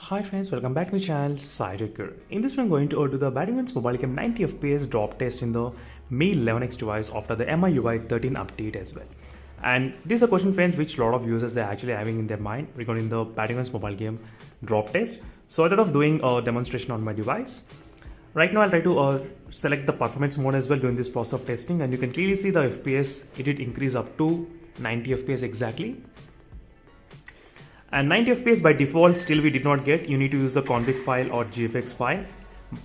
Hi friends, welcome back to my channel Cyreker. In this one I'm going to do the Batman's mobile game 90 FPS drop test in the Mi 11X device after the MIUI 13 update as well. And this is a question friends which a lot of users are actually having in their mind regarding the Batman's mobile game drop test. So instead of doing a demonstration on my device, right now I'll try to select the performance mode as well during this process of testing, and you can clearly see the FPS, it did increase up to 90 FPS exactly. And 90 FPS by default still we did not get. You need to use the config file or GFX file,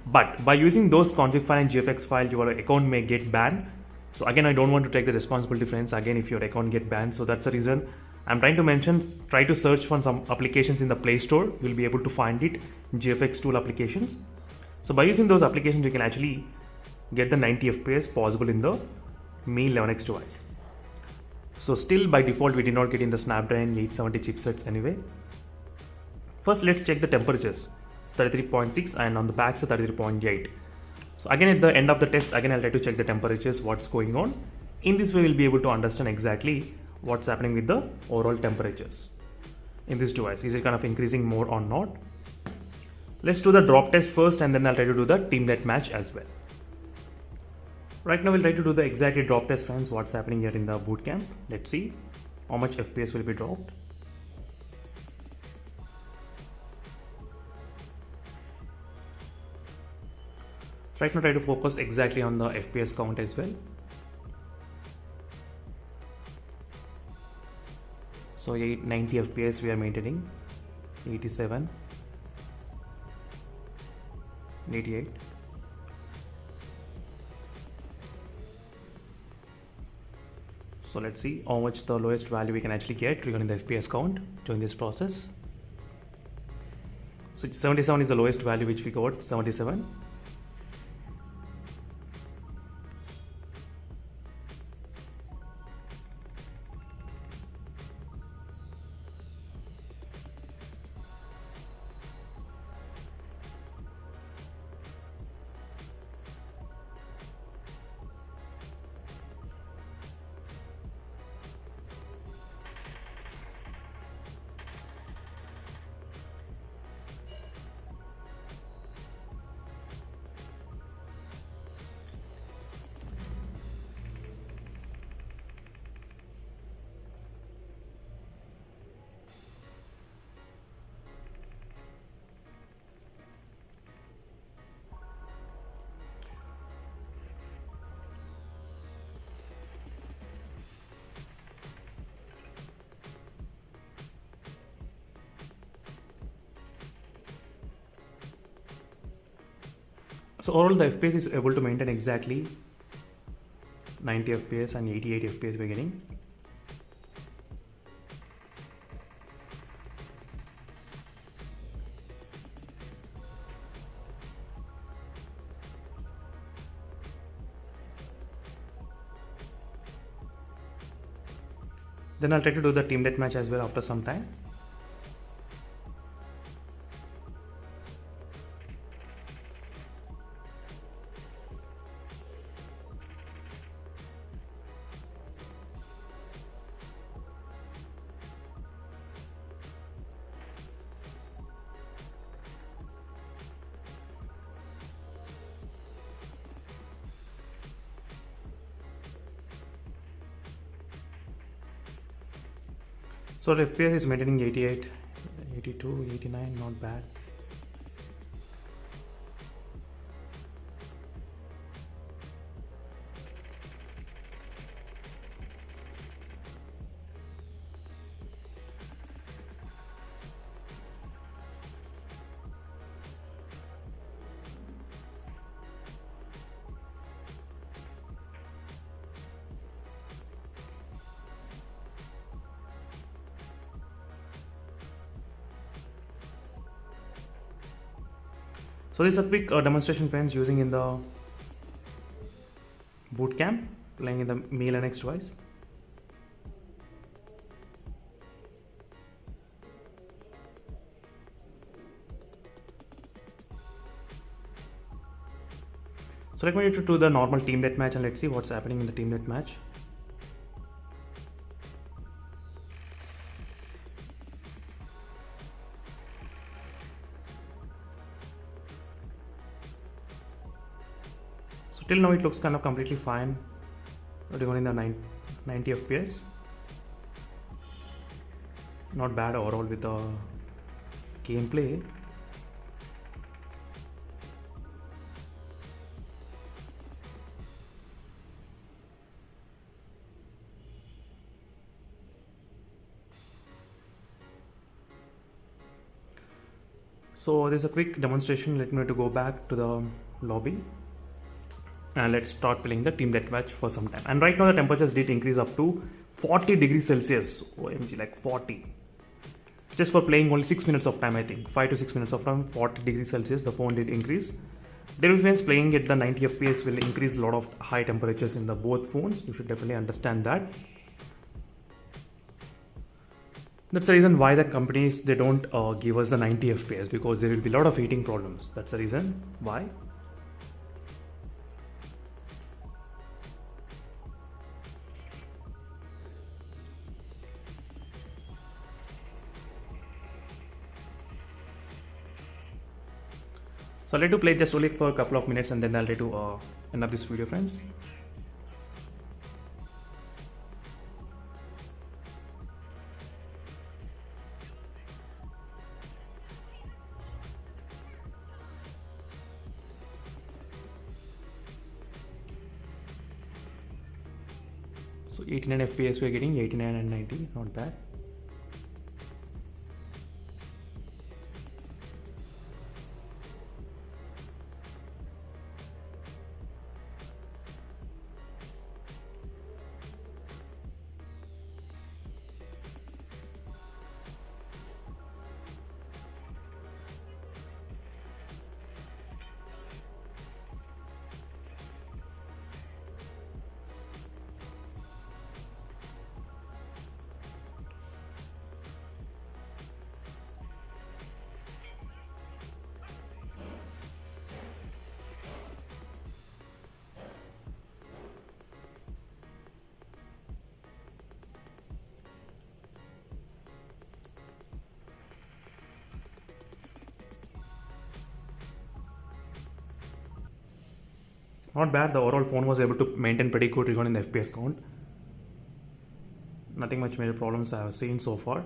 but by using those config file and GFX file your account may get banned. So again, I don't want to take the responsibility friends again if your account get banned. So that's the reason I'm trying to mention, try to search for some applications in the Play Store. You'll be able to find it, GFX tool applications. So by using those applications you can actually get the 90 FPS possible in the Mi 11X device. So still by default we did not get in the Snapdragon 870 chipsets anyway. First let's check the temperatures. 33.6 and on the backs 33.8. So again at the end of the test, again I'll try to check the temperatures, what's going on. In this way we'll be able to understand exactly what's happening with the overall temperatures in this device. Is it kind of increasing more or not? Let's do the drop test first and then I'll try to do the team deathmatch as well. Right now we'll try to do the exact drop test friends, what's happening here in the boot camp. Let's see how much FPS will be dropped. Right now try to focus exactly on the FPS count as well. So 90 FPS we are maintaining, 87, 88. So let's see how much the lowest value we can actually get regarding the FPS count during this process. So 77 is the lowest value which we got, 77. So overall the FPS is able to maintain exactly 90 FPS and 88 FPS we're getting. Then I'll try to do the team deathmatch as well after some time. So the FPS is maintaining 88, 82, 89, not bad. So this is a quick demonstration friends using in the boot camp, playing in the Mi 11X device. So let me do the normal team deathmatch and let's see what's happening in the team deathmatch. Till now it looks kind of completely fine, running in the 90 FPS. Not bad overall with the gameplay. So there's a quick demonstration. Let me to go back to the lobby and let's start playing the team deathmatch for some time. And right now the temperatures did increase up to 40 degrees Celsius. OMG, like 40. Just for playing only 6 minutes of time, I think 5 to 6 minutes of time, 40 degrees Celsius, the phone did increase. Definitely friends, playing at the 90 FPS will increase a lot of high temperatures in the both phones. You should definitely understand that. That's the reason why the companies, they don't give us the 90 FPS, because there will be a lot of heating problems. That's the reason why. So I'll let you play just only for a couple of minutes and then I'll let you end up this video, friends. So 89 FPS we're getting, 89 and 90, not bad. Not bad, the overall phone was able to maintain pretty good regarding the FPS count. Nothing much major problems I have seen so far.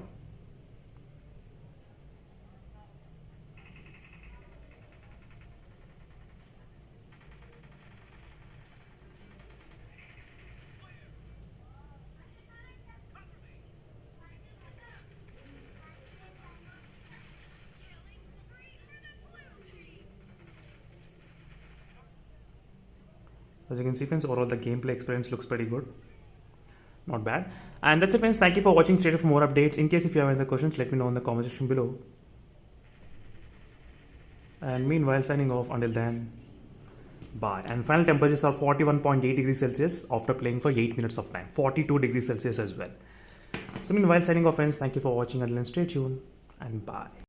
As you can see friends, overall the gameplay experience looks pretty good. Not bad. And that's it friends, thank you for watching. Stay tuned for more updates. In case if you have any other questions, let me know in the comment section below. And meanwhile, signing off, until then, bye. And final temperatures are 41.8 degrees Celsius after playing for 8 minutes of time, 42 degrees Celsius as well. So meanwhile, signing off friends, thank you for watching. Until then, stay tuned and bye.